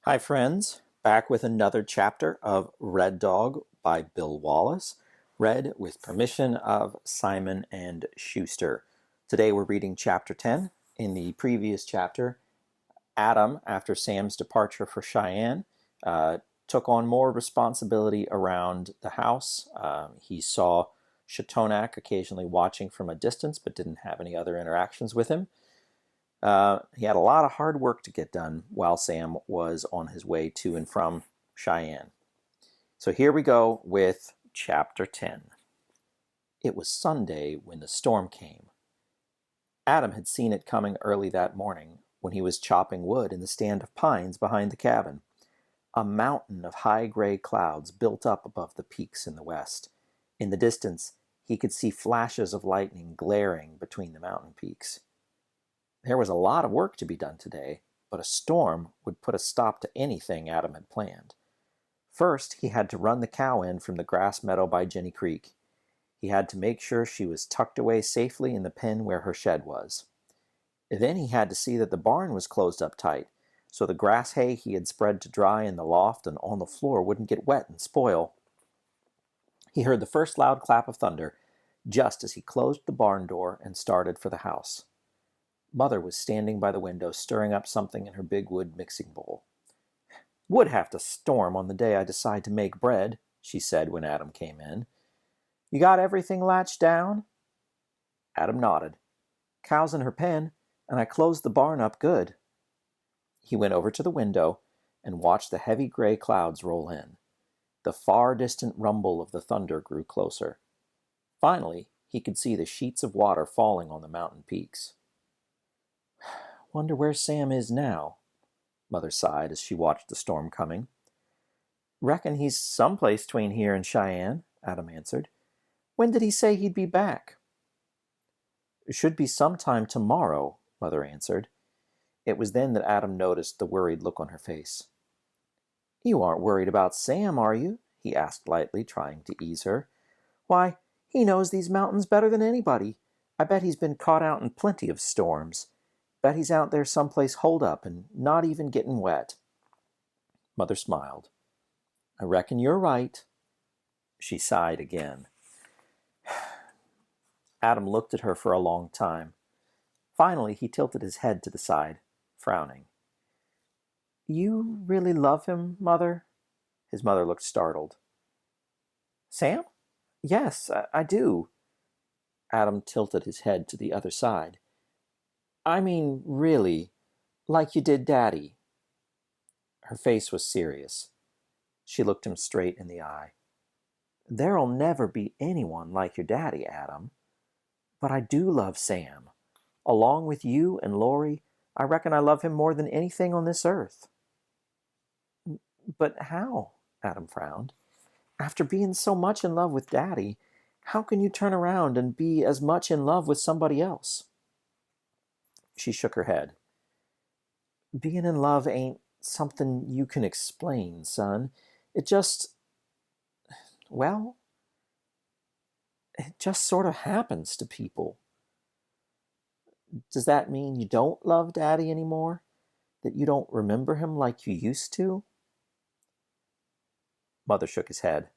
Hi, friends. Back with another chapter of Red Dog by Bill Wallace, read with permission of Simon and Schuster. Today we're reading chapter 10. In the previous chapter, Adam, after Sam's departure for Cheyenne, took on more responsibility around the house. He saw Chatonak occasionally watching from a distance, but didn't have any other interactions with him. He had a lot of hard work to get done while Sam was on his way to and from Cheyenne. So here we go with chapter 10. It was Sunday when the storm came. Adam had seen it coming early that morning when he was chopping wood in the stand of pines behind the cabin. A mountain of high gray clouds built up above the peaks in the west. In the distance, he could see flashes of lightning glaring between the mountain peaks. There was a lot of work to be done today, but a storm would put a stop to anything Adam had planned. First, he had to run the cow in from the grass meadow by Jenny Creek. He had to make sure she was tucked away safely in the pen where her shed was. Then he had to see that the barn was closed up tight, so the grass hay he had spread to dry in the loft and on the floor wouldn't get wet and spoil. He heard the first loud clap of thunder just as he closed the barn door and started for the house. Mother was standing by the window stirring up something in her big wood mixing bowl. "Would have to storm on the day I decide to make bread," she said when Adam came in. "You got everything latched down?" Adam nodded. "Cow's in her pen, and I closed the barn up good." He went over to the window and watched the heavy gray clouds roll in. The far distant rumble of the thunder grew closer. Finally, he could see the sheets of water falling on the mountain peaks. "Wonder where Sam is now," Mother sighed as she watched the storm coming. "Reckon he's someplace between here and Cheyenne," Adam answered. "When did he say he'd be back?" "It should be sometime tomorrow," Mother answered. It was then that Adam noticed the worried look on her face. "You aren't worried about Sam, are you?" he asked lightly, trying to ease her. "Why, he knows these mountains better than anybody. I bet he's been caught out in plenty of storms. Bet he's out there someplace holed up and not even getting wet." Mother smiled. "I reckon you're right." She sighed again. Adam looked at her for a long time. Finally, he tilted his head to the side, frowning. "You really love him, Mother?" His mother looked startled. "Sam? Yes, I do." Adam tilted his head to the other side. "I mean, really, like you did Daddy." Her face was serious. She looked him straight in the eye. "There'll never be anyone like your daddy, Adam. But I do love Sam. Along with you and Lori, I reckon I love him more than anything on this earth." "But how?" Adam frowned. "After being so much in love with Daddy, how can you turn around and be as much in love with somebody else?" She shook her head. "Being in love ain't something you can explain, son. It just, well, it just sort of happens to people." "Does that mean you don't love Daddy anymore? That you don't remember him like you used to?" Mother shook his head.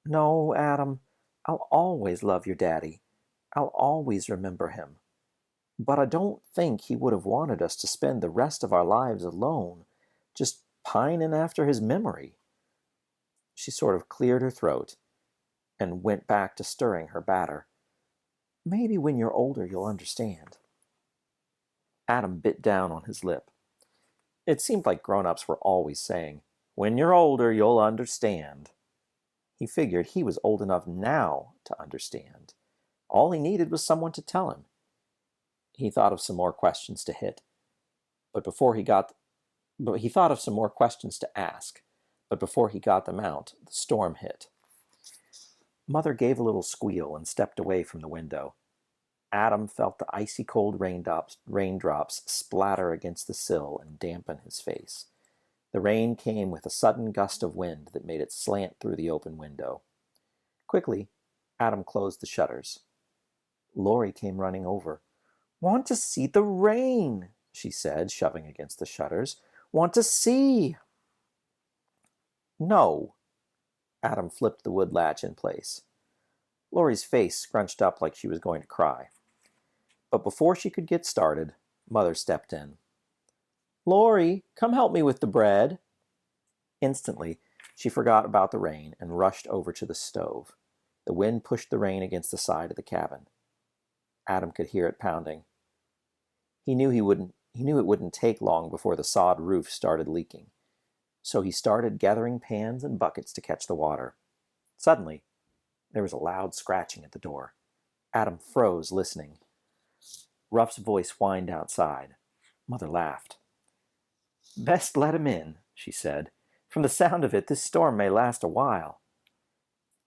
"No, Adam, I'll always love your daddy. I'll always remember him. But I don't think he would have wanted us to spend the rest of our lives alone, just pining after his memory." She sort of cleared her throat and went back to stirring her batter. "Maybe when you're older you'll understand." Adam bit down on his lip. It seemed like grown-ups were always saying, "When you're older you'll understand." He figured he was old enough now to understand. All he needed was someone to tell him. He thought of some more questions to hit, but he thought of some more questions to ask, but before he got them out, the storm hit. Mother gave a little squeal and stepped away from the window. Adam felt the icy cold raindrops splatter against the sill and dampen his face. The rain came with a sudden gust of wind that made it slant through the open window. Quickly, Adam closed the shutters. Lori came running over. "Want to see the rain," she said, shoving against the shutters. Want to see." "No." Adam flipped the wood latch in place. Laurie's face scrunched up like she was going to cry. But before she could get started, Mother stepped in. "Laurie, come help me with the bread." Instantly, she forgot about the rain and rushed over to the stove. The wind pushed the rain against the side of the cabin. Adam could hear it pounding. He knew it wouldn't take long before the sod roof started leaking. So he started gathering pans and buckets to catch the water. Suddenly, there was a loud scratching at the door. Adam froze, listening. Ruff's voice whined outside. Mother laughed. "Best let him in," she said. "From the sound of it, this storm may last a while."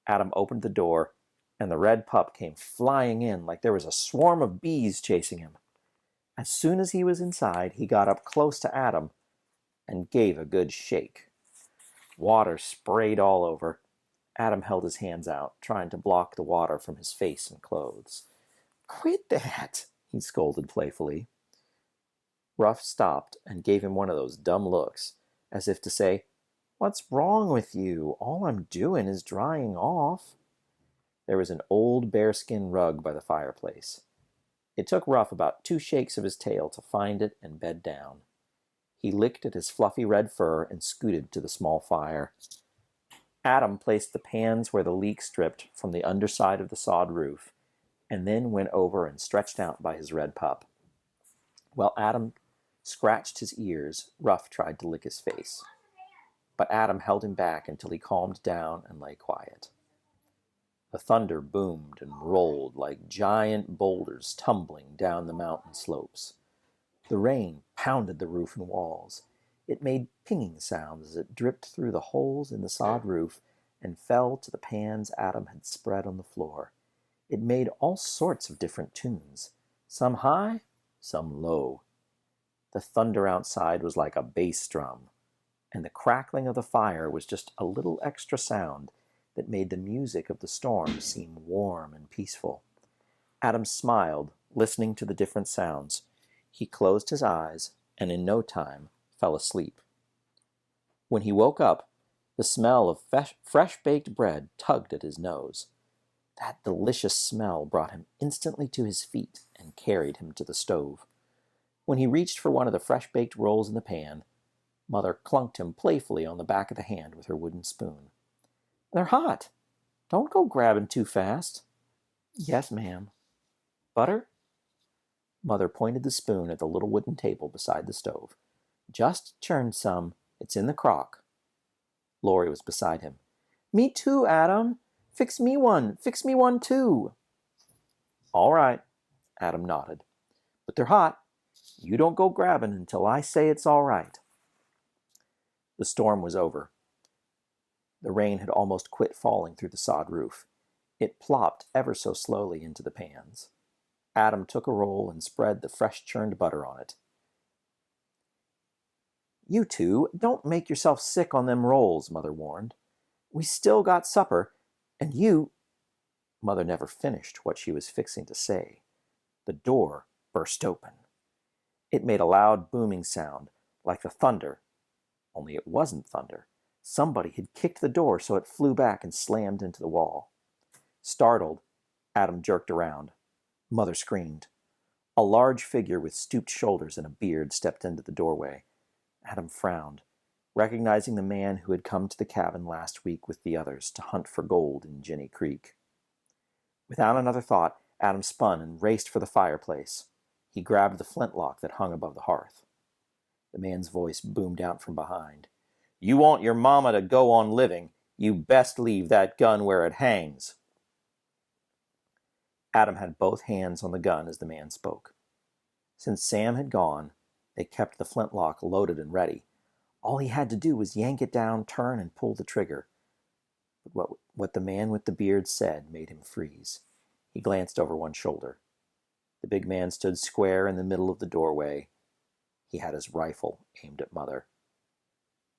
Adam opened the door, and the red pup came flying in like there was a swarm of bees chasing him. As soon as he was inside, he got up close to Adam and gave a good shake. Water sprayed all over. Adam held his hands out, trying to block the water from his face and clothes. "Quit that," he scolded playfully. Ruff stopped and gave him one of those dumb looks, as if to say, "What's wrong with you? All I'm doing is drying off." There was an old bearskin rug by the fireplace. It took Ruff about 2 shakes of his tail to find it and bed down. He licked at his fluffy red fur and scooted to the small fire. Adam placed the pans where the leak stripped from the underside of the sod roof, and then went over and stretched out by his red pup. While Adam scratched his ears, Ruff tried to lick his face. But Adam held him back until he calmed down and lay quiet. The thunder boomed and rolled like giant boulders tumbling down the mountain slopes. The rain pounded the roof and walls. It made pinging sounds as it dripped through the holes in the sod roof and fell to the pans Adam had spread on the floor. It made all sorts of different tunes, some high, some low. The thunder outside was like a bass drum, and the crackling of the fire was just a little extra sound that made the music of the storm seem warm and peaceful. Adam smiled, listening to the different sounds. He closed his eyes, and in no time fell asleep. When he woke up, the smell of fresh-baked bread tugged at his nose. That delicious smell brought him instantly to his feet and carried him to the stove. When he reached for one of the fresh-baked rolls in the pan, Mother clunked him playfully on the back of the hand with her wooden spoon. "They're hot. Don't go grabbing too fast." "Yes, ma'am." "Butter?" Mother pointed the spoon at the little wooden table beside the stove. "Just churn some. It's in the crock." Laurie was beside him. "Me too, Adam. Fix me one. Fix me one too." "All right," Adam nodded. "But they're hot. You don't go grabbing until I say it's all right." The storm was over. The rain had almost quit falling through the sod roof. It plopped ever so slowly into the pans. Adam took a roll and spread the fresh churned butter on it. "You two, don't make yourself sick on them rolls," Mother warned. "We still got supper, and you—" Mother never finished what she was fixing to say. The door burst open. It made a loud booming sound, like the thunder, only it wasn't thunder. Somebody had kicked the door so it flew back and slammed into the wall. Startled, Adam jerked around. Mother screamed. A large figure with stooped shoulders and a beard stepped into the doorway. Adam frowned, recognizing the man who had come to the cabin last week with the others to hunt for gold in Ginny Creek. Without another thought, Adam spun and raced for the fireplace. He grabbed the flintlock that hung above the hearth. The man's voice boomed out from behind. "You want your mama to go on living, you best leave that gun where it hangs." Adam had both hands on the gun as the man spoke. Since Sam had gone, they kept the flintlock loaded and ready. All he had to do was yank it down, turn, and pull the trigger. But what the man with the beard said made him freeze. He glanced over one shoulder. The big man stood square in the middle of the doorway. He had his rifle aimed at Mother.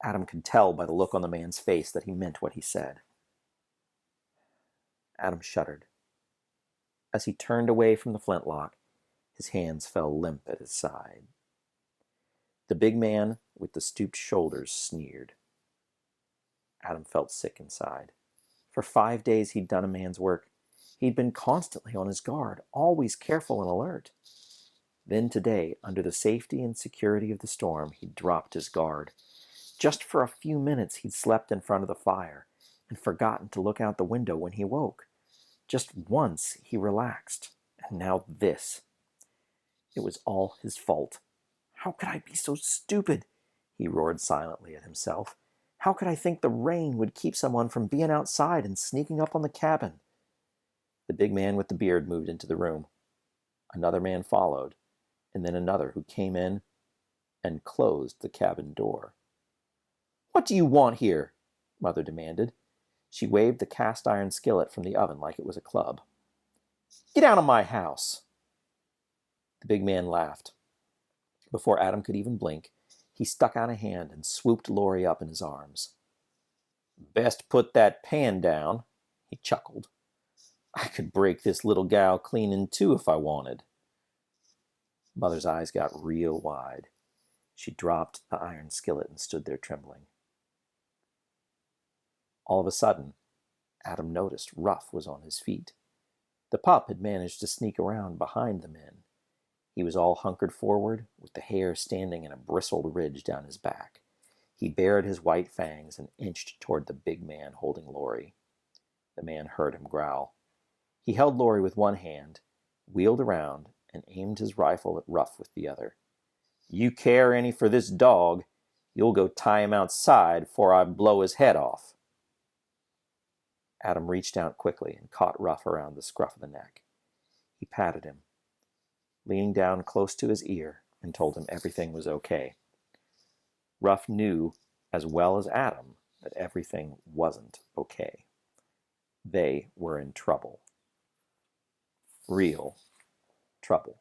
Adam could tell by the look on the man's face that he meant what he said. Adam shuddered. As he turned away from the flintlock, his hands fell limp at his side. The big man with the stooped shoulders sneered. Adam felt sick inside. For 5 days he'd done a man's work. He'd been constantly on his guard, always careful and alert. Then today, under the safety and security of the storm, he'd dropped his guard. Just for a few minutes he'd slept in front of the fire and forgotten to look out the window when he woke. Just once he relaxed, and now this. It was all his fault. How could I be so stupid? He roared silently at himself. How could I think the rain would keep someone from being outside and sneaking up on the cabin? The big man with the beard moved into the room. Another man followed, and then another who came in and closed the cabin door. "What do you want here?" Mother demanded. She waved the cast iron skillet from the oven like it was a club. "Get out of my house!" The big man laughed. Before Adam could even blink, he stuck out a hand and swooped Laurie up in his arms. "Best put that pan down," he chuckled. "I could break this little gal clean in two if I wanted." Mother's eyes got real wide. She dropped the iron skillet and stood there trembling. All of a sudden, Adam noticed Ruff was on his feet. The pup had managed to sneak around behind the men. He was all hunkered forward, with the hair standing in a bristled ridge down his back. He bared his white fangs and inched toward the big man holding Laurie. The man heard him growl. He held Laurie with one hand, wheeled around, and aimed his rifle at Ruff with the other. "You care any for this dog, you'll go tie him outside before I blow his head off." Adam reached out quickly and caught Ruff around the scruff of the neck. He patted him, leaning down close to his ear, and told him everything was okay. Ruff knew as well as Adam that everything wasn't okay. They were in trouble. Real trouble.